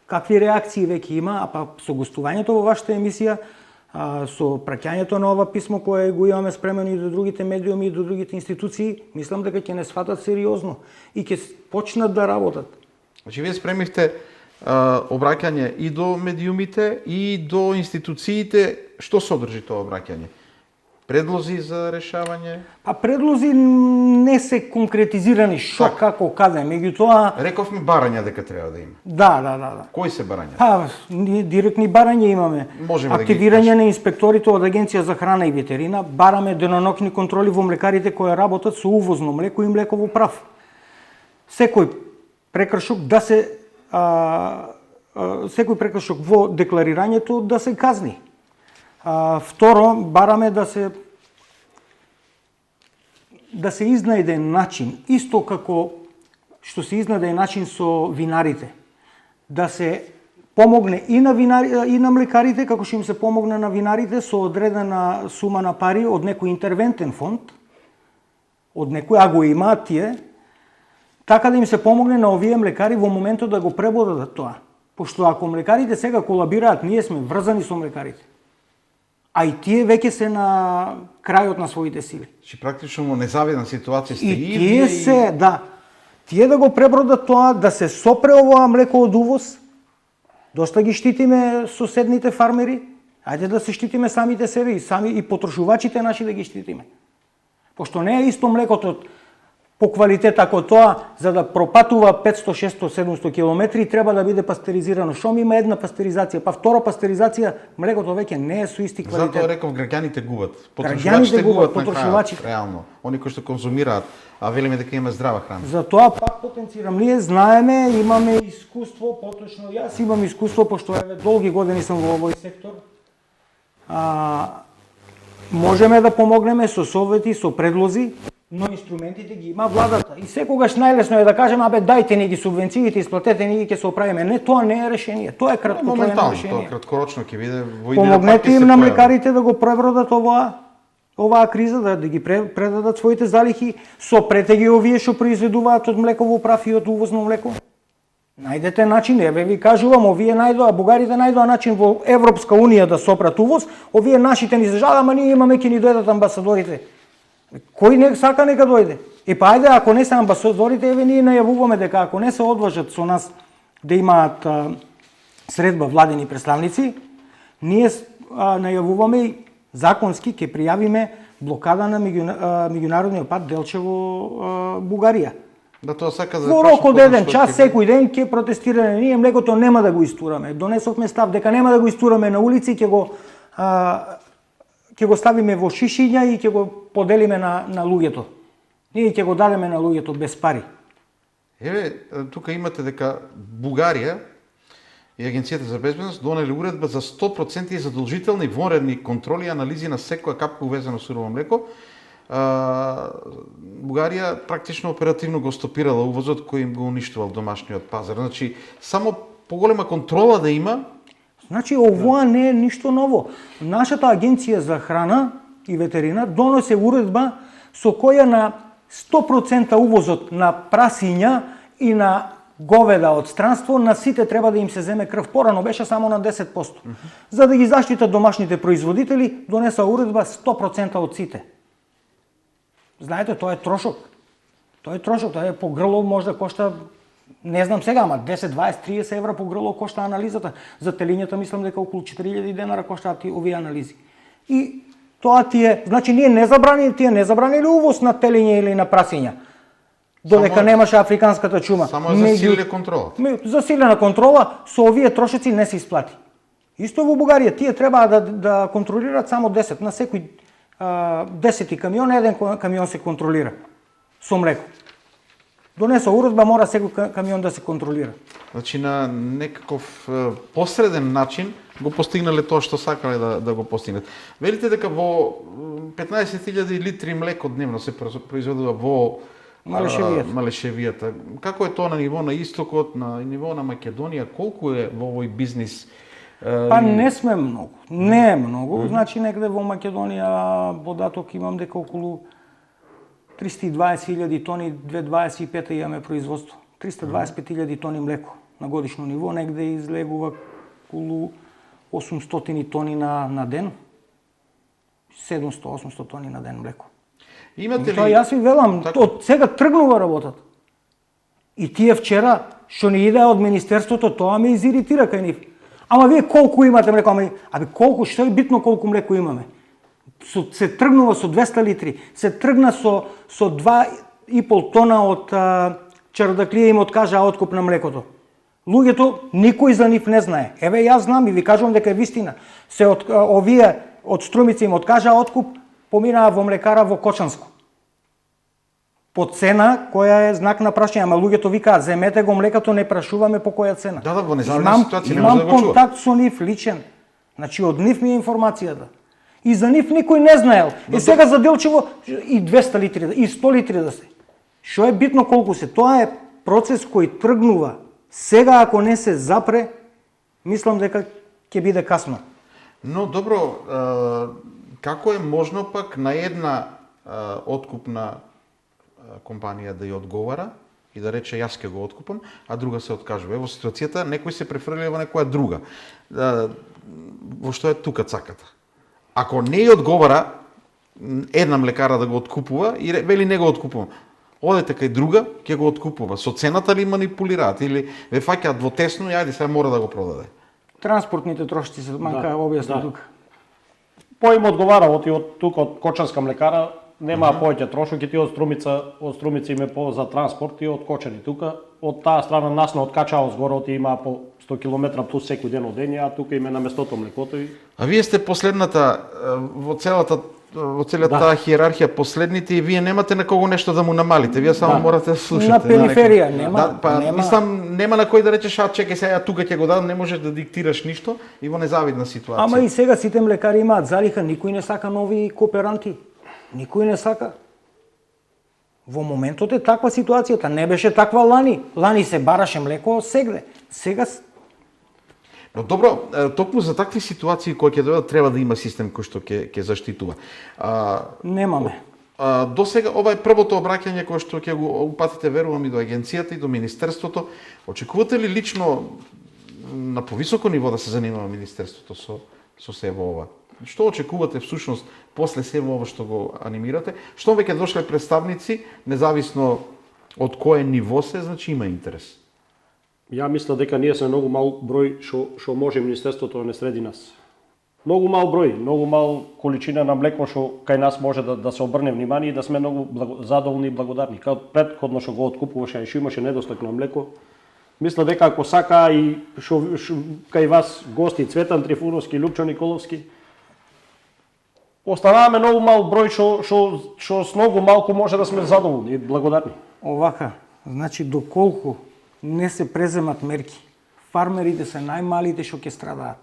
какви реакции веќе има, а па со гостувањето во вашата емисија, со праќањето на ова писмо кое го имаме спремено и до другите медиуми и до другите институции, мислам дека ќе не сватат сериозно и ќе почнат да работат. Значи, вие спремивте обраќање и до медиумите и до институциите. Што содржи тоа обраќање? Предлози за решавање? Па предлози не се конкретизирани што, како, каде, меѓутоа... Рековме барања дека треба да има. Да. Кои се барања? Па, директни барања имаме. Можеме активирање на инспекторите од Агенција за храна и ветерина, бараме денонокни контроли во млекарите кои работат со увозно млеко и млеко во прав. Секој прекршок да се секој прекршок во декларирањето да се казни. Второ, бараме да се изнајде начин, исто како што се изнајде начин со винарите, да се помогне и на млекарите, како што им се помогне на винарите со одредена сума на пари од некој интервентен фонд, од некој, а го имаат тие, така да им се помогне на овие млекари во моментот да го пребодат тоа. Пошто ако млекарите сега колабираат, ние сме врзани со млекарите. А и тие веќе се на крајот на своите сили. Чи практично во незавидна ситуација сте и тие се, да, тие да го пребродат тоа, да се сопре овоа млеко од увоз, доста ги штитиме соседните фармери, ајде да се штитиме самите себе и сами и потрошувачите наши да ги штитиме. Пошто не е исто млекото по квалитет ако тоа за да пропатува 500, 600, 700 километри треба да биде пастеризирано. Шом има една пастеризација, па втора пастеризација, млекото веќе не е со исти квалитет. Затоа реков граѓаните губат. Потрошувачите губат, потрошувачите. Реално, они кои што конзумираат, а велиме дека има здрава храна. Затоа пак потенцирам, ние знаеме, имаме искуство, поточно јас имам искуство пошто еве долги години сум во овој сектор. Можеме да помогнеме со совети, со предлози, но инструментите ги има владата. И секогаш најлесно е да кажеме, абе дајте ни ги субвенциите, исплатете ни ги, ќе се оправиме. Не, тоа не е решение. Тоа е краткотрајно решение. Тоа краткорочно ќе биде во идеја. Помогнете им на млекарите да го пребродат оваа криза, да ги предадат своите залихи, сопрете овие што произведуваат од млеково прав и од увозно млеко. Најдете начин, еве ви кажувам, овие најдоа, бугарите најдоа начин во Европска унија да сопрат увоз, овие нашите ни се жалат, ама ние имаме ќе ни дојдат амбасадорите. Кој не сака нека дојде. И па ајде, ако не се амбасадорите, еве ние најавуваме дека ако не се одважат со нас да имаат средба владени представници, ние најавуваме и законски ќе пријавиме блокада на меѓународниот пат Делчево-Бугарија. Да, тоа сака за во рок од еден час секој ден ќе протестираме. Ние млекото нема да го истураме. Донесовме став дека нема да го истураме на улици, ќе го ставиме во шишиња и ќе го поделиме на луѓето. Ние ќе го дадеме на луѓето без пари. Еве, тука имате дека Бугарија и Агенцијата за безбедност донели уредба за 100% задолжителни вонредни контроли и анализи на секоја капка увезено сурово млеко. Бугарија практично оперативно го стопирала увозот кој им го уништувал домашниот пазар. Значи, само поголема контрола да има. Значи, овоа не е ништо ново. Нашата агенција за храна и ветерина доносе уредба со која на 100% увозот на прасиња и на говеда од странство, на сите треба да им се земе крв. Порано беше само на 10%. За да ги заштитат домашните производители, донеса уредба 100% од сите. Знаете, тоа е трошок. Тоа е трошок, тоа е по грло може да кошта, не знам сега, ама 10, 20, 30 евра по грло кошта анализата. За телињата мислам дека околу 4000 денара коштаат овие анализи. И тоа значи ние не забраниле увоз на телиња или на прасиња. Додека немаше африканската чума. Само засилиле контрола. Засилена контрола, со овие трошоци не се исплати. Исто во Бугарија, тие треба да контролираат само 10 на секој 10 камион, еден камион се контролира со млеко. Донесо уредба, мора секој камион да се контролира. Значи на некаков посреден начин го постигнале тоа што сакале да го постигнат. Велите дека во 15.000 литри млеко дневно се произведува во Малешевијата. Како е тоа на ниво на истокот, на ниво на Македонија, колку е во овој бизнис? Па не сме многу. Не е многу. Значи негде во Македонија податок имам дека околу 320.000 тони, 2025 имаме производство. 325.000 тони млеко на годишно ниво, негде излегува околу 800 тони на ден. 700-800 тони на ден млеко. Имате ли? Тоа јас ви велам, од сега тргнува работата. И тие вчера што ни идеа од министерството, тоа ме изиритира кај нив. Ама вие колку имате млеко? Абе колку, што е битно колку млеко имаме? Се тргнува со 200 литри, се тргна со 2,5 тона од чардаклија им откажа откуп на млекото. Луѓето, никој за нив не знае. Еве јас знам и ви кажувам дека е вистина. Овие од Струмица им откажа откуп, поминаа во млекара во Кочанско. по цена која е знак на прашање, ама луѓето викаат земете го млекото, не прашуваме по која цена. Да, во незавидна ситуација не може да го Имам чува. контакт со нив личен. Значи од нив ми е информацијата. И за нив никој не знаел. И сега за Делчево и 200 литри, и 100 литри да се. Што е битно колку се? Тоа е процес кој тргнува. Сега ако не се запре, мислам дека ќе биде касно. Но добро, како е можно пак на една откупна компанија да ја одговара и да рече јас ќе го откупам, а друга се откажува. Во ситуацијата некој се префрлива во некоја друга. Во што е тука цаката? Ако не ја одговара една млекара да го откупува и вели не го откупувам, одете кај друга, ќе го откупува. Со цената ли манипулираат или ве фаќаат во тесно и ајде сега мора да го продаде? Транспортните трошоци се манка објасни тука. По им одговара од тука од Кочанска млекара, нема повеќе трошоки, ти од Струмица име по за транспорт и од Кочани тука. Од таа страна насно од Качао згоре ти има по 100 км плюс секој ден одење, а тука име на местото млекото и А вие сте последната во целата таа хиерархија последните и вие немате на кого нешто да му намалите, вие само морате да слушате. На периферија нема. Мислам нема на кој да речеш чекај сега тука ќе го дадам, не можеш да диктираш ништо и во незавидна ситуација. Ама и сега сите млекари имаат залиха, никој не сака нови кооперанти. Никој не сака. Во моментот е таква ситуацијата, не беше таква лани. Лани се бараше млеко сегде. Сега Но добро, токму за такви ситуации кои ќе дојдат треба да има систем кој што ќе заштитува. немаме. До сега ова е првото обраќање кое што ќе го упатите, верувам, и до агенцијата и до министерството. Очекувате ли лично на повисоко ниво да се занимава министерството со сево ова? Што очекувате всушност после сево ова што го анимирате? Што веќе дошле представници, независно од кое ниво се, значи има интерес. ја мисля дека ние сме многу мал број што може министерството да не среди нас. Многу мал број, многу мал количина на млеко што кај нас може да се обрне внимание и да сме многу задоволни и благодарни. Као претходно што го откупуваше и што имаше недостиг на млеко, мисля дека ако сака и што кај вас гости Цветан Трифуновски, Лупчо Николовски, останаваме многу мал број што с многу малку може да сме задоволни и благодарни. Овака, значи доколку не се преземат мерки, фармерите се најмалите што ќе страдаат.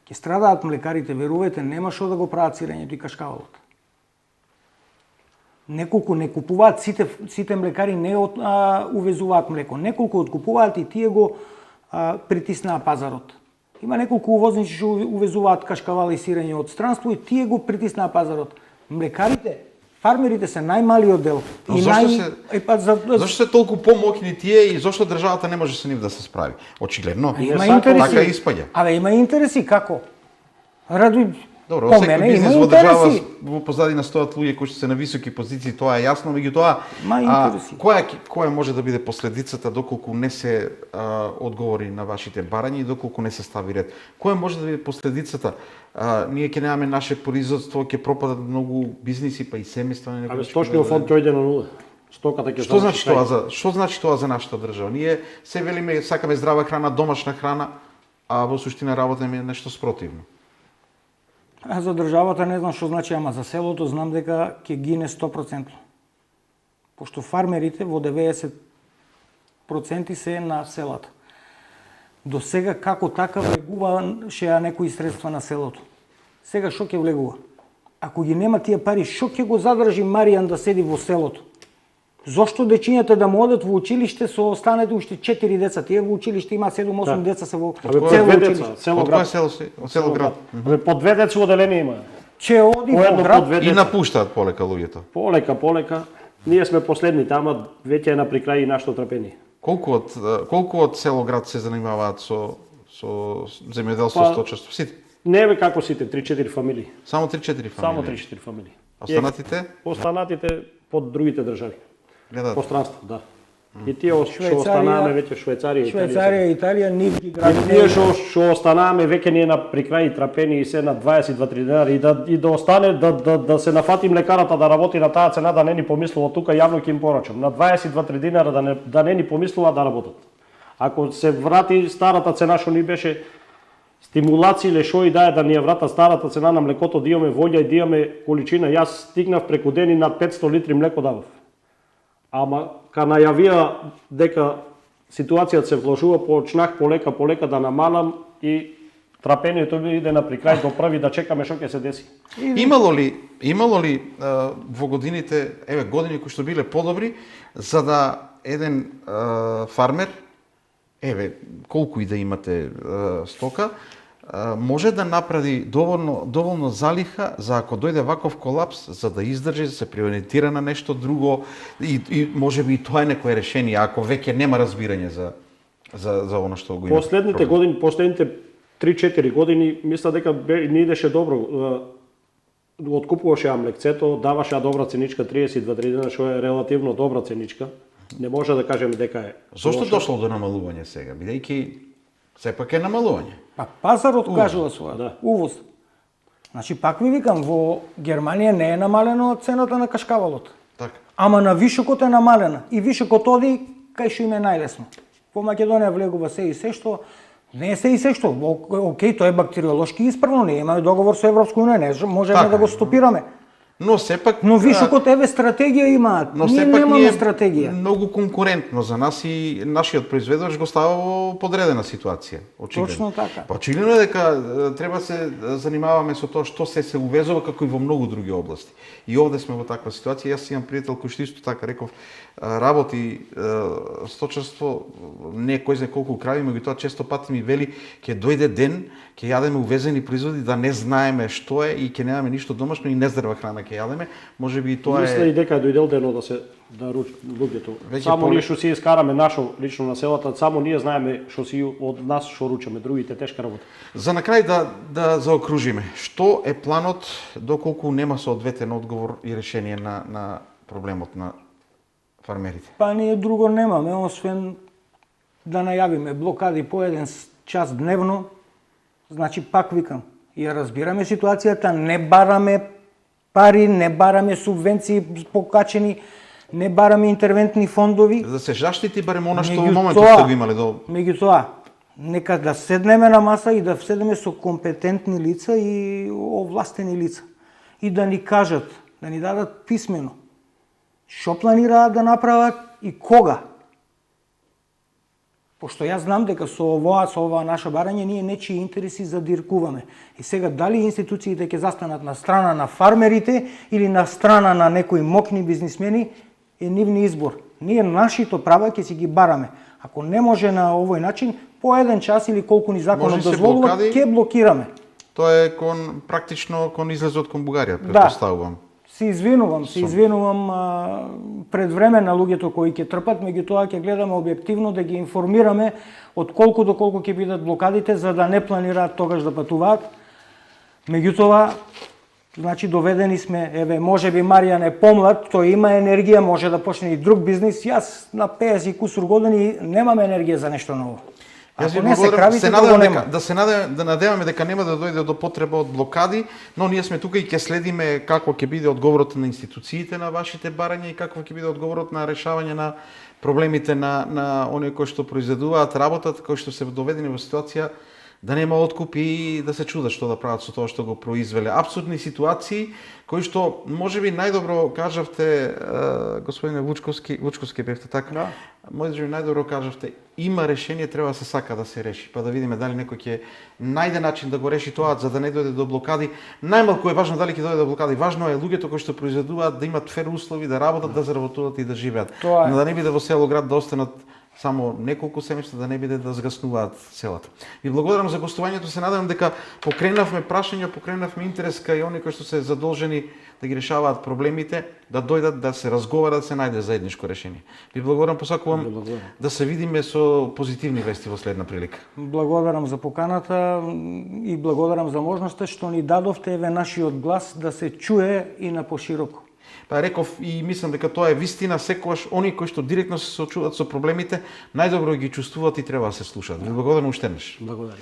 Ќе страдаат млекарите, верувајте, нема што да го прават сирењето и кашкавалот. Неколку не купуваат сите млекари не увезуваат млеко. Неколку откупуваат и тие го притиснаа пазарот. Има неколку увозници што увезуваат кашкавал и сирење од странство и тие го притиснаа пазарот. Млекарите, фармерите се најмалиот дел. И зашто се толку помоќни тие и зашто државата не може со нив да се справи? Очигледно. Има интереси. Така испаѓа. Абе има интереси како? Ради Добро, по секој мене бизнес има во држава интереси. во позадина стојат луѓе кои се на високи позиции, тоа е јасно, меѓутоа интереси. која може да биде последицата доколку не се одговори на вашите барања и доколку не се стави ред? Која може да биде последицата? Ние ќе немаме наше производство, ќе пропадат многу бизниси, па и семејства. Абе сточниот фонд ќе ојде на нула. Стоката ќе Што значи тоа за нашата држава? Ние се велиме сакаме здрава храна, домашна храна, а во суштина работиме нешто спротивно. А за државата не знам што значи, ама за селото знам дека ќе гине 100%. Пошто фармерите во 90% се на селата. До сега како така влегуваше некои средства на селото. Сега што ќе влегува? Ако ги нема тие пари, што ќе го задржи Маријан да седи во селото? Зошто дечињата да му одат во училиште со останете уште 4 деца? Тие во училиште има 7-8 деца се во цело училиште. Цело град. Од цело град. По две деца оделени има. Че оди во град И напуштаат полека луѓето. Полека. Ние сме последните, ама веќе е на прикрај и нашето трпение. Колку од село град се занимаваат со земјоделство, сточарство? Сите? Не бе како сите, 3-4 фамилии. Само 3-4 фамилии. Само 3-4 фамилии. Останатите? Останатите под другите држави. Гледат. По странство, да. И тие што останаваме веќе Швајцарија, Швајцарија, Италија, нивни И градови. тие што останаваме веќе ние на прикрај и трапени и се на 22-3 денари и да остане да се нафати млекарата да работи на таа цена, да не ни помислува тука јавно ќе им порачам. На 22-3 динара да не ни помислува да работат. Ако се врати старата цена што ни беше стимулација или што и да ни ја врата старата цена на млекото, да имаме волја и да имаме количина. Јас стигнав преку ден и над 500 литри млеко давав. ама ка најавија дека ситуацијата се влошува, почнах полека да намалам и трапението ми иде на прикрај до први да чекаме што ќе се деси. Имало ли во годините, години кои што биле подобри, за да еден фармер, колку и да имате стока, може да направи доволно залиха за ако дојде ваков колапс, за да издржи, да се приориентира на нешто друго и можеби и тоа е некое решение, ако веќе нема разбирање за оно што го има. Последните 3-4 години, мисля дека не идеше добро. Откупуваше ја млекцето, даваше ја добра ценичка 32 дена, што е релативно добра ценичка. Не може да кажеме дека е. Зошто дошло до намалување сега, бидејќи сепак е намалување? Па пазарот кажува своја, да. Увоз. Значи пак ви викам, во Германија не е намалено цената на кашкавалот. Така. Ама на вишокот е намалена и вишокот оди кај што им е најлесно. Во Македонија влегува се и се што не е се и се што. Океј, тоа е бактериолошки исправно, ние имаме договор со Европска унија, не можеме да го стопираме. Но сепак вишокот стратегија имаат. Ние немаме стратегија. Многу конкурентно за нас и нашиот производувач го става во подредена ситуација. Очигледно. Точно така. Па очигледно е дека треба се занимаваме со тоа што се увезува како и во многу други области. И овде сме во таква ситуација. Јас имам пријател кој што исто така реков работи сточарство, не кој знае колку крави, меѓутоа често пати ми вели ќе дојде ден, ќе јадеме увезени производи да не знаеме што е и ќе немаме ништо домашно и нездрва храна ќе јадеме. Можеби и тоа е. Мисля и дека дојдел денот да се луѓето. Само ние што си искараме нашо лично на селата, само ние знаеме што си од нас што ручаме, другите тешка работа. За на крај да заокружиме. Што е планот доколку нема соодветен одговор и решение на проблемот на фармерите? Па ние друго немаме, освен да најавиме блокади по 1 час дневно. Значи, пак викам, ја разбираме ситуацијата, не бараме пари, не бараме субвенции покачени, не бараме интервентни фондови. За да се заштити барем она што во моментот сте го имале до... Меѓутоа, нека да седнеме на маса и да седнеме со компетентни лица и овластени лица. И да ни кажат, да ни дадат писмено што планираат да направат и кога. Пошто јас знам дека со ова наше барање ние нечии интереси задиркуваме. И сега дали институциите ќе застанат на страна на фармерите или на страна на некои мокни бизнисмени е нивни избор. Ние нашите права ќе си ги бараме. Ако не може на овој начин, по 1 час или колку ни законот дозволува, ќе блокираме. Тоа е практично кон излезот кон Бугарија, претпоставувам. Се извинувам пред време на луѓето кои ќе трпат, меѓутоа ќе гледаме објективно да ги информираме од колку до колку ќе бидат блокадите за да не планираат тогаш да патуваат. Меѓутоа, значи доведени сме, можеби Маријан е помлад, тој има енергија, може да почне и друг бизнис. Јас на 50 и кусур години немам енергија за нешто ново. Ако не се кравите, да надеваме дека нема да дојде до потреба од блокади, но ние сме тука и ќе следиме како ќе биде одговорот на институциите на вашите барања и како ќе биде одговорот на решавање на проблемите на оние кои што произведуваат, работат, кои што се доведени во ситуација да нема откуп и да се чудат што да прават со тоа што го произвеле. Апсурдни ситуации кои што можеби најдобро кажавте, господине Вучковски бевте така. Да. Можеби најдобро кажавте, има решение, треба да се сака да се реши, па да видиме дали некој ќе најде начин да го реши тоа за да не дојде до блокади. Најмалку е важно дали ќе дојде до блокади, важно е луѓето кои што произведуваат да имат фер услови, да работат, да заработуваат и да живеат. Но да не биде во село град да останат само неколку семејства, да не биде да згаснуваат селата. Ви благодарам за гостувањето, се надевам дека покренавме прашања, покренавме интерес кај оние кои што се задолжени да ги решаваат проблемите, да дојдат, да се разговара, да се најде заедничко решение. Ви благодарам, посакувам да се видиме со позитивни вести во следна прилика. Благодарам за поканата и благодарам за можноста што ни дадовте нашиот глас да се чуе и на пошироко. Па реков и мислам дека тоа е вистина, секогаш оние кои што директно се соочуваат со проблемите, најдобро ги чувствуваат и треба да се слушаат. Ви благодарам уште еднаш. Благодарам.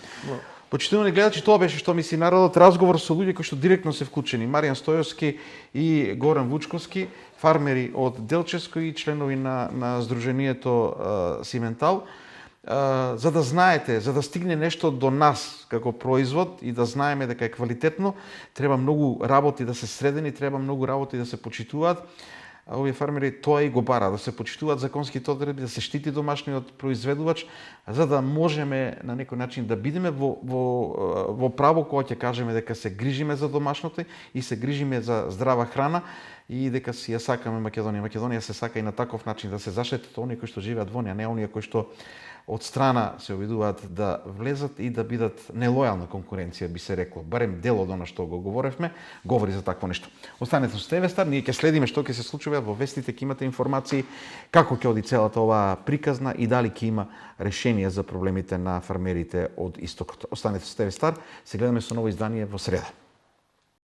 Почитувани гледачи, тоа беше што мисли народот, разговор со луѓе кои што директно се вклучени. Маријан Стојовски и Горан Вучковски, фармери од Делчевско и членови на Сдруженијето Симентал. За да знаете, за да стигне нешто до нас како производ и да знаеме дека е квалитетно, треба многу работи да се средени, треба многу работи да се почитуваат. овие фермери тоа и го бара, да се почитуваат законските одредби, да се штити домашниот произведувач, за да можеме на некој начин да бидеме во право кога ќе кажеме дека се грижиме за домашното и се грижиме за здрава храна и дека си ја сакаме Македонија. Македонија се сака и на таков начин да се заштитат оние кои што живеат во неа, не оние кои што од страна се обидуваат да влезат и да бидат нелојална конкуренција, би се рекло. Барем дел од она што го говоревме, говори за такво нешто. Останете со ТВ Стар, ние ќе следиме што ќе се случува во вестите, ќе имате информации како ќе оди целата оваа приказна и дали ќе има решение за проблемите на фермерите од истокот. Останете со ТВ Стар, се гледаме со ново издание во среда.